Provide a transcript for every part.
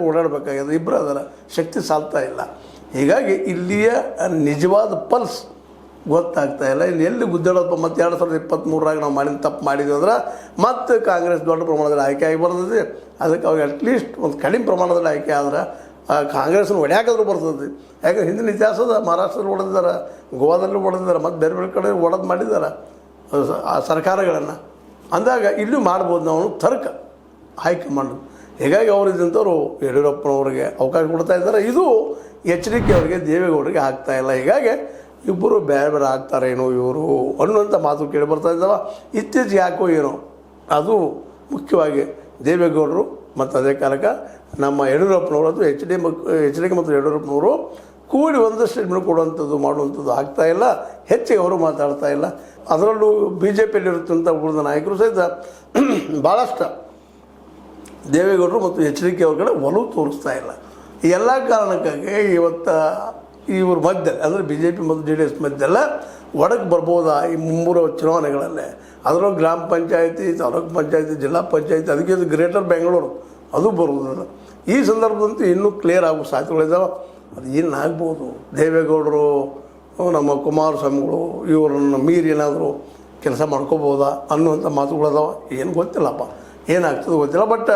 ಓಡಾಡಬೇಕಾಗಿದೆ, ಇಬ್ಬರು ಅದರ ಶಕ್ತಿ ಸಾಲ್ತಾ ಇಲ್ಲ. ಹೀಗಾಗಿ ಇಲ್ಲಿಯ ನಿಜವಾದ ಪಲ್ಸ್ ಗೊತ್ತಾಗ್ತಾ ಇಲ್ಲ. ಇನ್ನು ಎಲ್ಲಿ ಗುದ್ದಾಡೋದು ಮತ್ತು 2023 ನಾವು ಮಾಡಿದ ತಪ್ಪು ಮಾಡಿದ್ವಿ ಅಂದ್ರೆ ಮತ್ತು ಕಾಂಗ್ರೆಸ್ ದೊಡ್ಡ ಪ್ರಮಾಣದಲ್ಲಿ ಆಯ್ಕೆ ಆಗಿ ಬರ್ತದೆ. ಅದಕ್ಕೆ ಅವ್ರಿಗೆ ಅಟ್ಲೀಸ್ಟ್ ಒಂದು ಕಡಿಮೆ ಪ್ರಮಾಣದಲ್ಲಿ ಆಯ್ಕೆ ಆದ್ರೆ ಕಾಂಗ್ರೆಸ್ನ ಹೊಡ್ಯಾಕಾದ್ರೂ ಬರ್ತದೆ. ಯಾಕಂದ್ರೆ ಹಿಂದಿನ ಇತಿಹಾಸದ ಮಹಾರಾಷ್ಟ್ರದಲ್ಲಿ ಹೊಡೆದಿದ್ದಾರೆ, ಗೋವಾದಲ್ಲಿ ಹೊಡೆದಿದ್ದಾರೆ, ಮತ್ತು ಬೇರೆ ಬೇರೆ ಕಡೆ ಹೊಡೆದು ಮಾಡಿದ್ದಾರೆ ಆ ಸರ್ಕಾರಗಳನ್ನು. ಅಂದಾಗ ಇಲ್ಲೂ ಮಾಡ್ಬೋದು ನಾವು ತರ್ಕ ಹೈಕಮಾಂಡ್. ಹೀಗಾಗಿ ಅವರು ಇದ್ದಂಥವ್ರು ಯಡಿಯೂರಪ್ಪನವ್ರಿಗೆ ಅವಕಾಶ ಕೊಡ್ತಾ ಇದ್ದಾರೆ. ಇದು ಎಚ್ಚರಿಕೆ ಅವರಿಗೆ, ದೇವೇಗೌಡರಿಗೆ ಆಗ್ತಾ ಇಲ್ಲ. ಹೀಗಾಗಿ ಇಬ್ಬರು ಬೇರೆ ಬೇರೆ ಆಗ್ತಾರೇನೋ ಇವರು ಅನ್ನುವಂಥ ಮಾತು ಕೇಳಿ ಬರ್ತಾ ಇದ್ದಾವೆ. ಇತ್ತೀಚೆಗೆ ಯಾಕೋ ಏನೋ ಅದು ಮುಖ್ಯವಾಗಿ ದೇವೇಗೌಡರು ಮತ್ತು ಅದೇ ಕಾಲಕ್ಕೆ ನಮ್ಮ ಯಡಿಯೂರಪ್ಪನವರು ಅಥವಾ ಎಚ್ ಡಿ ಮತ್ತು ಯಡಿಯೂರಪ್ಪನವರು ಕೂಡಿ ಒಂದು ಸ್ಟೇಟ್ಮೆಂಟ್ ಕೊಡುವಂಥದ್ದು ಮಾಡುವಂಥದ್ದು ಆಗ್ತಾಯಿಲ್ಲ. ಹೆಚ್ಚಿಗೆ ಅವರು ಮಾತಾಡ್ತಾ ಇಲ್ಲ. ಅದರಲ್ಲೂ BJPಯಲ್ಲಿರುತ್ತಂಥ ಉಳಿದ ನಾಯಕರು ಸಹಿತ ಭಾಳಷ್ಟು ದೇವೇಗೌಡರು ಮತ್ತು ಎಚ್ ಡಿ ಕೆ ಅವ್ರ ಕಡೆ ಒಲವು ತೋರಿಸ್ತಾ ಇಲ್ಲ. ಈ ಎಲ್ಲ ಕಾರಣಕ್ಕಾಗಿ ಇವತ್ತು ಇವ್ರ ಮಧ್ಯೆ ಅಂದರೆ BJP ಮತ್ತು JDS ಮಧ್ಯೆಲ್ಲ ಒಡಕ್ಕೆ ಬರ್ಬೋದಾ ಈ ಮುಂಬರುವ ಚುನಾವಣೆಗಳಲ್ಲೇ? ಅದರಲ್ಲೂ ಗ್ರಾಮ ಪಂಚಾಯತಿ, ತಾಲೂಕು ಪಂಚಾಯತಿ, ಜಿಲ್ಲಾ ಪಂಚಾಯತಿ, ಅದಕ್ಕೆ ಗ್ರೇಟರ್ ಬೆಂಗಳೂರು ಅದು ಬರುವುದಿಲ್ಲ. ಈ ಸಂದರ್ಭದಂತೂ ಇನ್ನೂ ಕ್ಲಿಯರ್ ಆಗೋ ಸಾಧ್ಯತೆಗಳಿದ್ದಾವೆ. ಅದು ಏನಾಗ್ಬೋದು? ದೇವೇಗೌಡರು, ನಮ್ಮ ಕುಮಾರಸ್ವಾಮಿಗಳು ಇವರನ್ನು ಮೀರಿ ಏನಾದರೂ ಕೆಲಸ ಮಾಡ್ಕೋಬೋದಾ ಅನ್ನುವಂಥ ಮಾತುಗಳದಾವೆ. ಏನು ಗೊತ್ತಿಲ್ಲಪ್ಪ, ಏನಾಗ್ತದೆ ಗೊತ್ತಿಲ್ಲ. ಬಟ್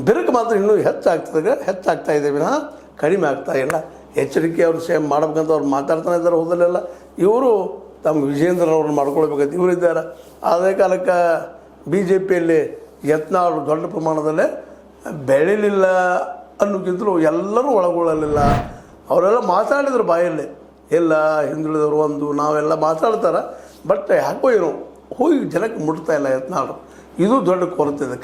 ಬಿರುಕು ಮಾತ್ರ ಇನ್ನೂ ಹೆಚ್ಚಾಗ್ತಾ ಇದೆ ವಿನಃ ಕಡಿಮೆ ಆಗ್ತಾ ಇಲ್ಲ. ಎಚ್ಚರಿಕೆ ಅವರು ಸೇಮ್ ಮಾಡ್ಬೇಕಂತ ಅವ್ರು ಮಾತಾಡ್ತಾನೆ ಇದ್ದಾರೆ. ಹೋದಲ್ಲೆಲ್ಲ ಇವರು ತಮ್ಮ ವಿಜೇಂದ್ರನವ್ರನ್ನ ಮಾಡ್ಕೊಳ್ಬೇಕಂತ ಇವರಿದ್ದಾರೆ. ಅದೇ ಕಾಲಕ್ಕೆ BJPಯಲ್ಲಿ ಯತ್ನಾಳ್ ದೊಡ್ಡ ಪ್ರಮಾಣದಲ್ಲೇ ಬೆಳೀಲಿಲ್ಲ ಅನ್ನೋಕ್ಕಿಂತಲೂ ಎಲ್ಲರೂ ಒಳಗೊಳ್ಳಲಿಲ್ಲ. ಅವರೆಲ್ಲ ಮಾತಾಡಿದ್ರು ಬಾಯಲ್ಲಿ, ಎಲ್ಲ ಹಿಂದುಳಿದವರು ಒಂದು ನಾವೆಲ್ಲ ಮಾತಾಡ್ತಾರೆ. ಬಟ್ ಯಾಕೋ ಏನೋ ಹೋಗಿ ಜನಕ್ಕೆ ಮುಟ್ತಾ ಇಲ್ಲ ಯತ್ನಾಳ್. ಇದು ದೊಡ್ಡ ಕೊರತೆ ಇದೆ.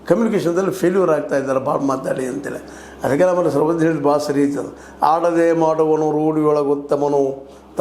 ಕಮ್ಯುನಿಕೇಷನ್ದಲ್ಲಿ ಫೇಲ್ಯೂರ್ ಆಗ್ತಾ ಇದ್ದಾರೆ ಭಾಳ ಮಾತಾಡಿ ಅಂತೇಳಿ. ಅದಕ್ಕೆ ನಮ್ಮಲ್ಲಿ ಸರ್ವಜ್ಞ ಹೇಳಿದ ಭಾಳ ಸರಿ ಇರ್ತದೆ. ಆಡದೆ ಮಾಡುವನು ರೂಢಿಯೊಳಗುತ್ತಮನು